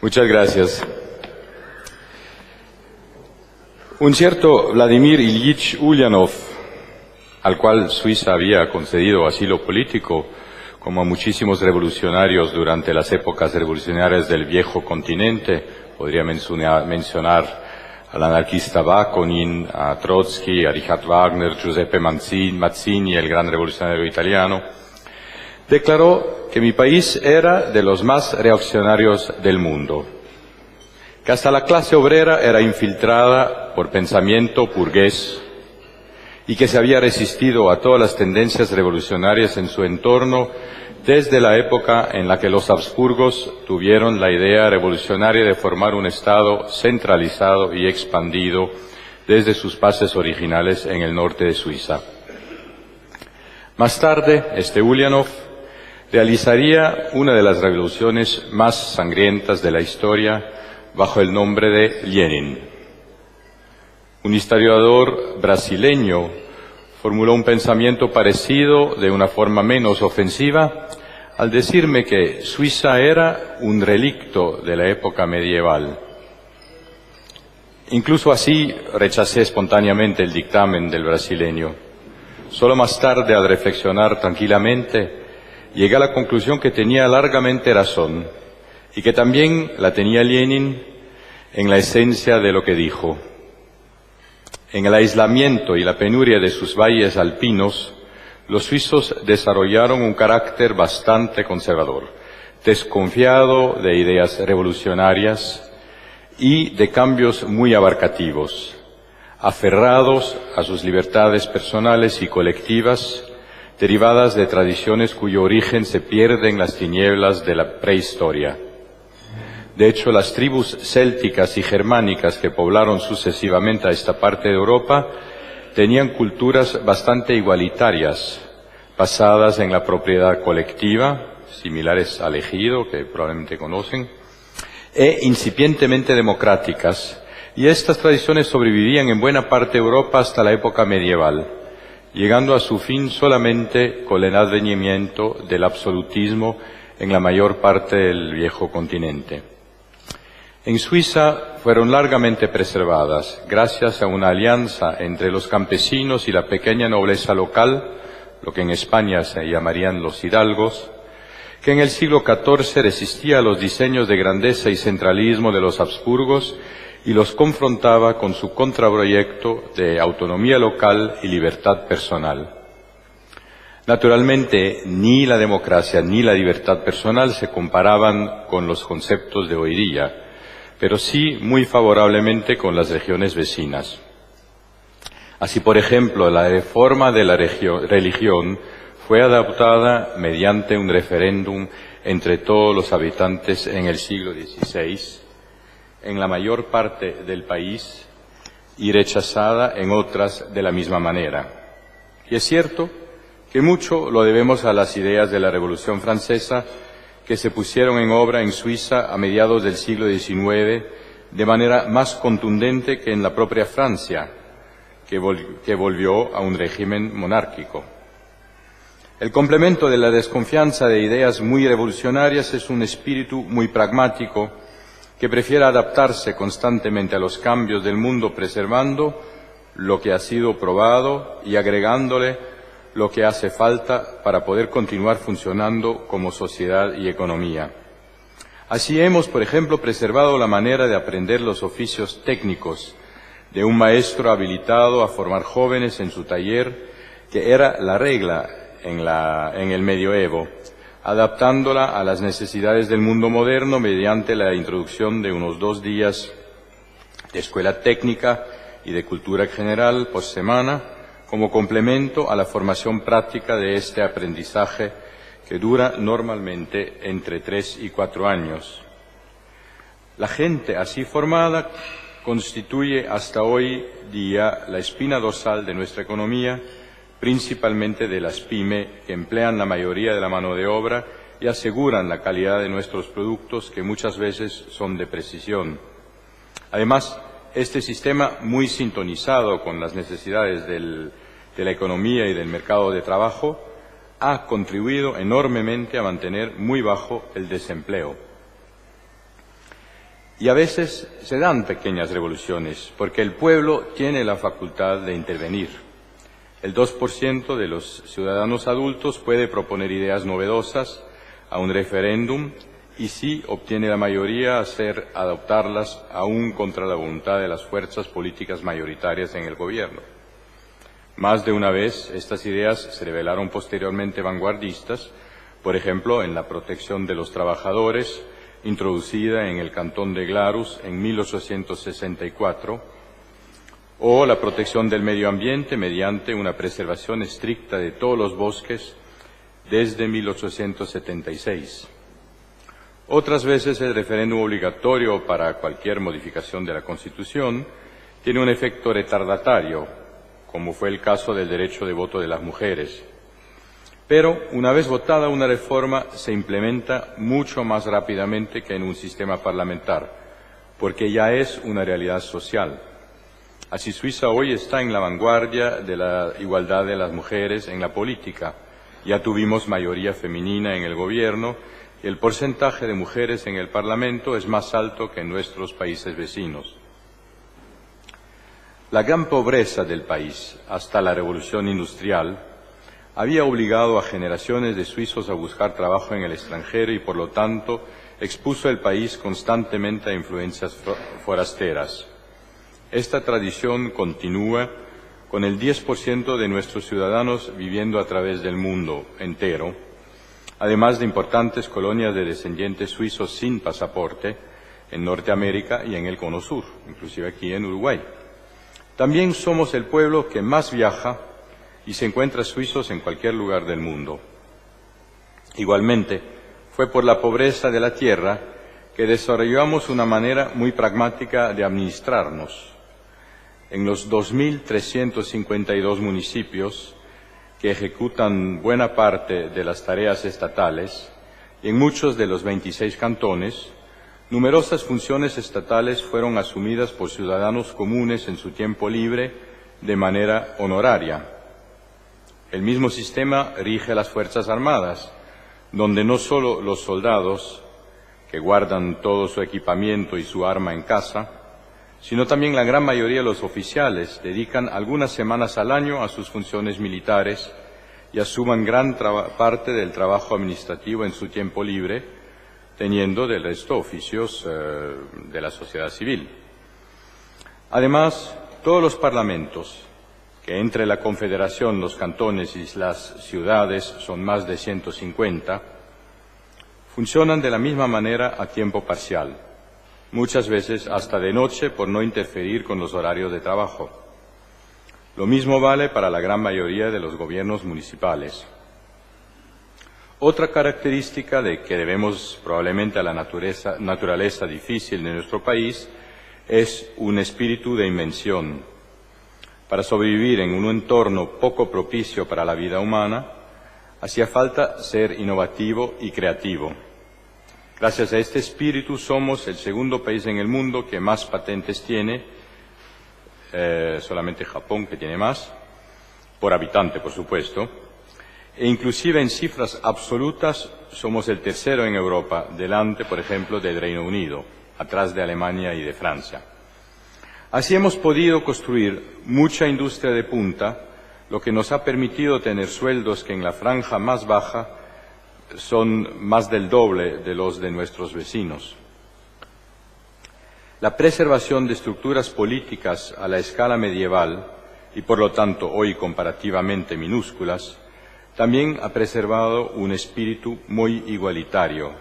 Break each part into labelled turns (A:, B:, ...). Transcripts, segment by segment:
A: Muchas gracias. Un cierto Vladimir Ilich Ulyanov, al cual Suiza había concedido asilo político, como a muchísimos revolucionarios durante las épocas revolucionarias del viejo continente, podría mencionar al anarquista Bakunin, a Trotsky, a Richard Wagner, Giuseppe Mazzini, el gran revolucionario italiano, declaró que mi país era de los más reaccionarios del mundo, que hasta la clase obrera era infiltrada por pensamiento burgués y que se había resistido a todas las tendencias revolucionarias en su entorno desde la época en la que los Habsburgos tuvieron la idea revolucionaria de formar un Estado centralizado y expandido desde sus bases originales en el norte de Suiza. Más tarde, Ulyanov realizaría una de las revoluciones más sangrientas de la historia bajo el nombre de Lenin. Un historiador brasileño formuló un pensamiento parecido de una forma menos ofensiva al decirme que Suiza era un relicto de la época medieval. Incluso así rechacé espontáneamente el dictamen del brasileño. Solo más tarde, al reflexionar tranquilamente, llegué a la conclusión que tenía largamente razón y que también la tenía Lenin en la esencia de lo que dijo. En el aislamiento y la penuria de sus valles alpinos, los suizos desarrollaron un carácter bastante conservador, desconfiado de ideas revolucionarias y de cambios muy abarcativos, aferrados a sus libertades personales y colectivas, derivadas de tradiciones cuyo origen se pierde en las tinieblas de la prehistoria. De hecho, las tribus célticas y germánicas que poblaron sucesivamente a esta parte de Europa tenían culturas bastante igualitarias, basadas en la propiedad colectiva, similares al ejido, que probablemente conocen, e incipientemente democráticas, y estas tradiciones sobrevivían en buena parte de Europa hasta la época medieval, llegando a su fin solamente con el advenimiento del absolutismo en la mayor parte del viejo continente. En Suiza fueron largamente preservadas, gracias a una alianza entre los campesinos y la pequeña nobleza local, lo que en España se llamarían los hidalgos, que en el siglo XIV resistía a los diseños de grandeza y centralismo de los Habsburgos y los confrontaba con su contraproyecto de autonomía local y libertad personal. Naturalmente, ni la democracia ni la libertad personal se comparaban con los conceptos de hoy día, pero sí muy favorablemente con las regiones vecinas. Así, por ejemplo, la reforma de la religión fue adoptada mediante un referéndum entre todos los habitantes en el siglo XVI, en la mayor parte del país, y rechazada en otras de la misma manera. Y es cierto que mucho lo debemos a las ideas de la Revolución Francesa, que se pusieron en obra en Suiza a mediados del siglo XIX de manera más contundente que en la propia Francia, que volvió a un régimen monárquico. El complemento de la desconfianza de ideas muy revolucionarias es un espíritu muy pragmático que prefiere adaptarse constantemente a los cambios del mundo, preservando lo que ha sido probado y agregándole lo que hace falta para poder continuar funcionando como sociedad y economía. Así hemos, por ejemplo, preservado la manera de aprender los oficios técnicos de un maestro habilitado a formar jóvenes en su taller, que era la regla en el medioevo, adaptándola a las necesidades del mundo moderno mediante la introducción de unos 2 días de escuela técnica y de cultura general por semana, como complemento a la formación práctica de este aprendizaje que dura normalmente entre 3 y 4 años. La gente así formada constituye hasta hoy día la espina dorsal de nuestra economía, principalmente de las pyme, que emplean la mayoría de la mano de obra y aseguran la calidad de nuestros productos, que muchas veces son de precisión. Además, este sistema, muy sintonizado con las necesidades de la economía y del mercado de trabajo, ha contribuido enormemente a mantener muy bajo el desempleo. Y a veces se dan pequeñas revoluciones, porque el pueblo tiene la facultad de intervenir. El 2% de los ciudadanos adultos puede proponer ideas novedosas a un referéndum y si obtiene la mayoría hacer adoptarlas aún contra la voluntad de las fuerzas políticas mayoritarias en el gobierno. Más de una vez estas ideas se revelaron posteriormente vanguardistas, por ejemplo en la protección de los trabajadores, introducida en el cantón de Glarus en 1864, o la protección del medio ambiente mediante una preservación estricta de todos los bosques desde 1876. Otras veces el referéndum obligatorio para cualquier modificación de la Constitución tiene un efecto retardatario, como fue el caso del derecho de voto de las mujeres. Pero, una vez votada una reforma, se implementa mucho más rápidamente que en un sistema parlamentar, porque ya es una realidad social. Así, Suiza hoy está en la vanguardia de la igualdad de las mujeres en la política. Ya tuvimos mayoría femenina en el gobierno y el porcentaje de mujeres en el Parlamento es más alto que en nuestros países vecinos. La gran pobreza del país, hasta la revolución industrial, había obligado a generaciones de suizos a buscar trabajo en el extranjero y, por lo tanto, expuso el país constantemente a influencias forasteras. Esta tradición continúa con el 10% de nuestros ciudadanos viviendo a través del mundo entero, además de importantes colonias de descendientes suizos sin pasaporte en Norteamérica y en el Cono Sur, inclusive aquí en Uruguay. También somos el pueblo que más viaja y se encuentra suizos en cualquier lugar del mundo. Igualmente, fue por la pobreza de la tierra que desarrollamos una manera muy pragmática de administrarnos. En los 2.352 municipios que ejecutan buena parte de las tareas estatales y en muchos de los 26 cantones, numerosas funciones estatales fueron asumidas por ciudadanos comunes en su tiempo libre de manera honoraria. El mismo sistema rige las Fuerzas Armadas, donde no solo los soldados, que guardan todo su equipamiento y su arma en casa, sino también la gran mayoría de los oficiales dedican algunas semanas al año a sus funciones militares y asuman gran parte del trabajo administrativo en su tiempo libre, teniendo del resto oficios de la sociedad civil. Además, todos los parlamentos, que entre la Confederación, los cantones y las ciudades son más de 150, funcionan de la misma manera a tiempo parcial, muchas veces hasta de noche por no interferir con los horarios de trabajo. Lo mismo vale para la gran mayoría de los gobiernos municipales. Otra característica de que debemos probablemente a la naturaleza difícil de nuestro país es un espíritu de invención. Para sobrevivir en un entorno poco propicio para la vida humana, hacía falta ser innovativo y creativo. Gracias a este espíritu somos el segundo país en el mundo que más patentes tiene, solamente Japón que tiene más, por habitante por supuesto, e inclusive en cifras absolutas somos el tercero en Europa, delante por ejemplo del Reino Unido, atrás de Alemania y de Francia. Así hemos podido construir mucha industria de punta, lo que nos ha permitido tener sueldos que en la franja más baja son más del doble de los de nuestros vecinos. La preservación de estructuras políticas a la escala medieval, y por lo tanto hoy comparativamente minúsculas, también ha preservado un espíritu muy igualitario.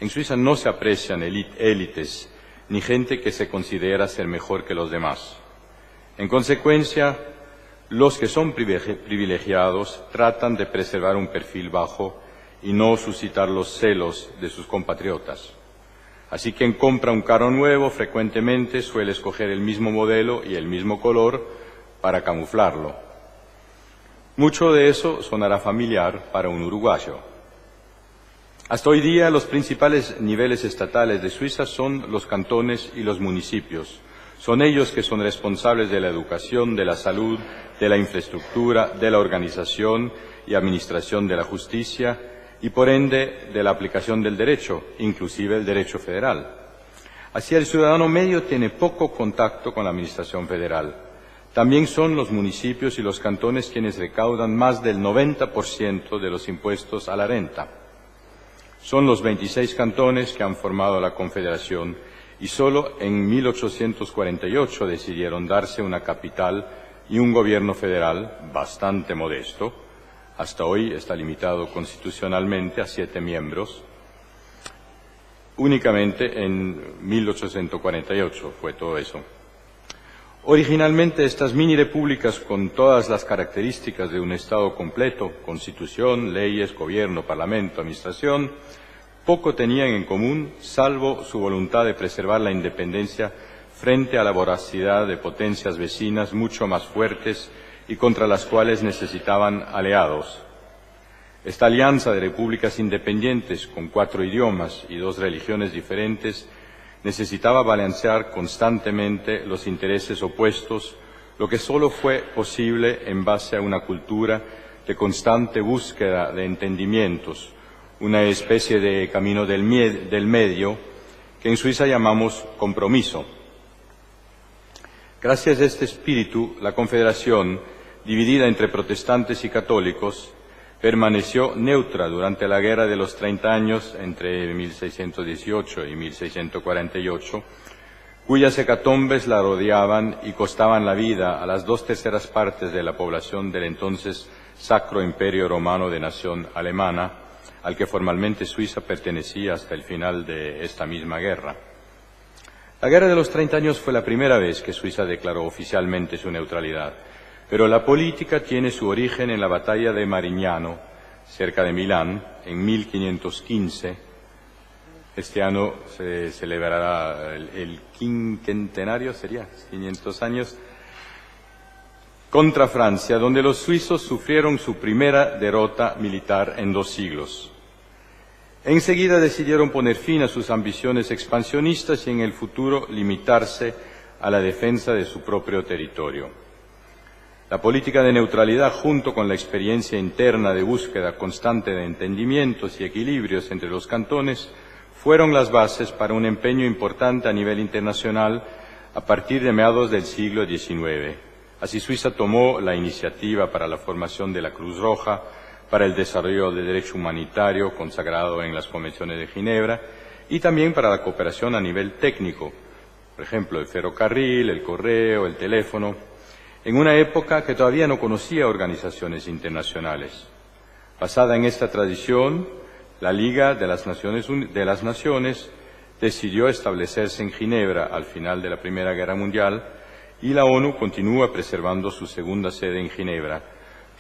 A: En Suiza no se aprecian élites, ni gente que se considera ser mejor que los demás. En consecuencia, los que son privilegiados tratan de preservar un perfil bajo y no suscitar los celos de sus compatriotas. Así quien compra un carro nuevo frecuentemente suele escoger el mismo modelo y el mismo color para camuflarlo. Mucho de eso sonará familiar para un uruguayo. Hasta hoy día los principales niveles estatales de Suiza son los cantones y los municipios. Son ellos que son responsables de la educación, de la salud, de la infraestructura, de la organización y administración de la justicia y por ende de la aplicación del derecho, inclusive el derecho federal. Así, el ciudadano medio tiene poco contacto con la administración federal. También son los municipios y los cantones quienes recaudan más del 90% de los impuestos a la renta. Son los 26 cantones que han formado la Confederación y solo en 1848 decidieron darse una capital y un gobierno federal bastante modesto. Hasta hoy está limitado constitucionalmente a 7 miembros. Únicamente en 1848 fue todo eso. Originalmente, estas mini repúblicas, con todas las características de un Estado completo, constitución, leyes, gobierno, parlamento, administración, poco tenían en común, salvo su voluntad de preservar la independencia frente a la voracidad de potencias vecinas mucho más fuertes y contra las cuales necesitaban aliados. Esta alianza de repúblicas independientes con 4 idiomas y 2 religiones diferentes necesitaba balancear constantemente los intereses opuestos, lo que solo fue posible en base a una cultura de constante búsqueda de entendimientos, una especie de camino del medio que en Suiza llamamos compromiso. Gracias a este espíritu, la Confederación, dividida entre protestantes y católicos, permaneció neutra durante la Guerra de los 30 años entre 1618 y 1648, cuyas hecatombes la rodeaban y costaban la vida a las 2/3 partes de la población del entonces Sacro Imperio Romano de nación alemana, al que formalmente Suiza pertenecía hasta el final de esta misma guerra. La Guerra de los 30 años fue la primera vez que Suiza declaró oficialmente su neutralidad, pero la política tiene su origen en la batalla de Marignano, cerca de Milán, en 1515. Este año se celebrará el quinquentenario, sería 500 años, contra Francia, donde los suizos sufrieron su primera derrota militar en 2 siglos. Enseguida decidieron poner fin a sus ambiciones expansionistas y en el futuro limitarse a la defensa de su propio territorio. La política de neutralidad, junto con la experiencia interna de búsqueda constante de entendimientos y equilibrios entre los cantones, fueron las bases para un empeño importante a nivel internacional a partir de mediados del siglo XIX. Así, Suiza tomó la iniciativa para la formación de la Cruz Roja, para el desarrollo del derecho humanitario consagrado en las Convenciones de Ginebra y también para la cooperación a nivel técnico, por ejemplo, el ferrocarril, el correo, el teléfono, en una época que todavía no conocía organizaciones internacionales. Basada en esta tradición, la Liga de las Naciones decidió establecerse en Ginebra al final de la Primera Guerra Mundial y la ONU continúa preservando su segunda sede en Ginebra,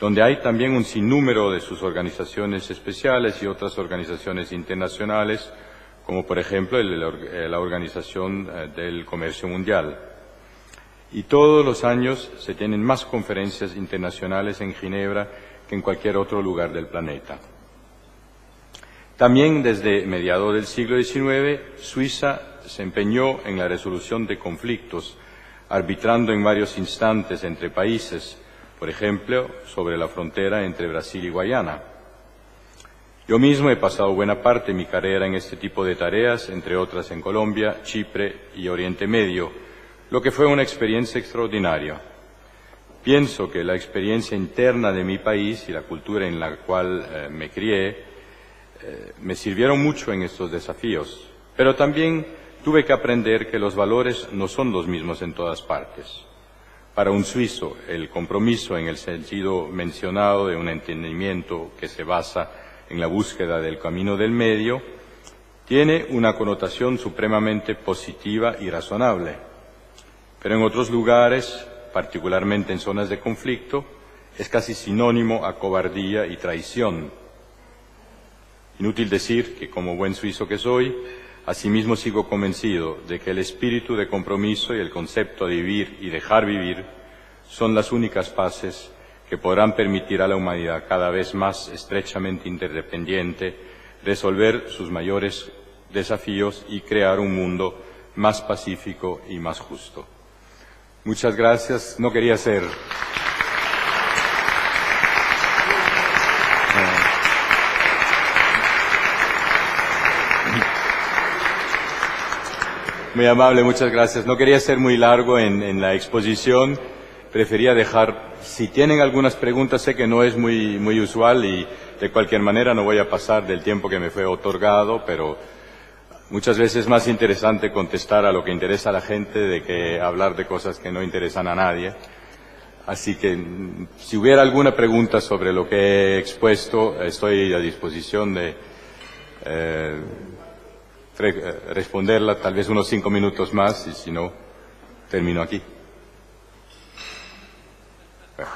A: donde hay también un sinnúmero de sus organizaciones especiales y otras organizaciones internacionales, como por ejemplo la Organización del Comercio Mundial. Y todos los años se tienen más conferencias internacionales en Ginebra que en cualquier otro lugar del planeta. También desde mediados del siglo XIX, Suiza se empeñó en la resolución de conflictos, arbitrando en varios instantes entre países, por ejemplo, sobre la frontera entre Brasil y Guayana. Yo mismo he pasado buena parte de mi carrera en este tipo de tareas, entre otras en Colombia, Chipre y Oriente Medio, lo que fue una experiencia extraordinaria. Pienso que la experiencia interna de mi país y la cultura en la cual me crié me sirvieron mucho en estos desafíos, pero también tuve que aprender que los valores no son los mismos en todas partes. Para un suizo, el compromiso en el sentido mencionado de un entendimiento que se basa en la búsqueda del camino del medio tiene una connotación supremamente positiva y razonable. Pero en otros lugares, particularmente en zonas de conflicto, es casi sinónimo a cobardía y traición. Inútil decir que, como buen suizo que soy, asimismo sigo convencido de que el espíritu de compromiso y el concepto de vivir y dejar vivir son las únicas bases que podrán permitir a la humanidad cada vez más estrechamente interdependiente resolver sus mayores desafíos y crear un mundo más pacífico y más justo. Muchas gracias. No quería ser... Muy amable, muchas gracias. No quería ser muy largo en la exposición. Prefería dejar, si tienen algunas preguntas, sé que no es muy usual y de cualquier manera no voy a pasar del tiempo que me fue otorgado, pero muchas veces es más interesante contestar a lo que interesa a la gente de que hablar de cosas que no interesan a nadie. Así que, si hubiera alguna pregunta sobre lo que he expuesto, estoy a disposición de responderla, tal vez unos 5 minutos más, y si no, termino aquí. Bueno.